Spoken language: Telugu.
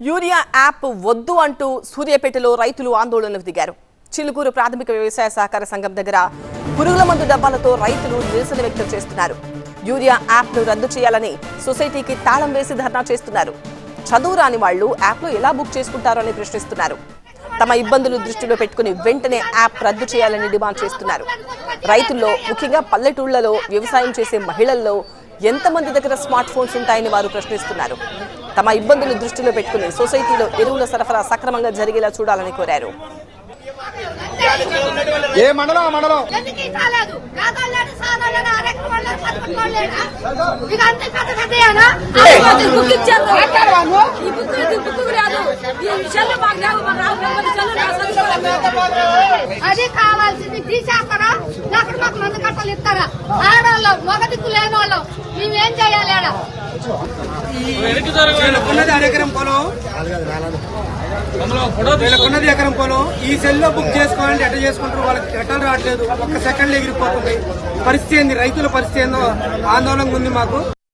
యూరియా యాప్ వద్దు అంటూ సూర్యాపేటలో రైతులు ఆందోళనకు దిగారు. చిలుకూరు ప్రాథమిక వ్యవసాయ సహకార సంఘం దగ్గర పురుగుల మందు డబ్బాలతో రైతులు నిరసన వ్యక్తం చేస్తున్నారు. యూరియా యాప్ ను రద్దు చేయాలని సొసైటీకి తాళం వేసి ధర్నా చేస్తున్నారు. చదువు రాని వాళ్లు యాప్ లో ఎలా బుక్ చేసుకుంటారని ప్రశ్నిస్తున్నారు. తమ ఇబ్బందులు దృష్టిలో పెట్టుకుని వెంటనే యాప్ రద్దు చేయాలని డిమాండ్ చేస్తున్నారు. రైతుల్లో ముఖ్యంగా పల్లెటూళ్లలో వ్యవసాయం చేసే మహిళల్లో ఎంతమంది దగ్గర స్మార్ట్ ఫోన్స్ ఉంటాయని వారు ప్రశ్నిస్తున్నారు. తమ ఇబ్బందులు దృష్టిలో పెట్టుకుని సొసైటీలో ఎరువుల సరఫరా సక్రమంగా జరిగేలా చూడాలని కోరారు. అది కావాల్సింది తీసేస్తారా, అక్కడ మాకు మందు కట్టలు ఇస్తారా? ఆడవాళ్ళం మగ దిక్కు లేని వాళ్ళం మేమేం చేయాలి? వీళ్ళకున్నది ఎకరం పొలం ఈ సెల్ లో బుక్ చేసుకోవాలంటే ఎట్లా చేసుకుంటారు? వాళ్ళకి ఎట్టలు రావట్లేదు, ఒక్క సెకండ్ ఎగిరిపోతుంది. పరిస్థితి ఏంది? రైతుల పరిస్థితి ఏందో ఆందోళనగా ఉంది మాకు.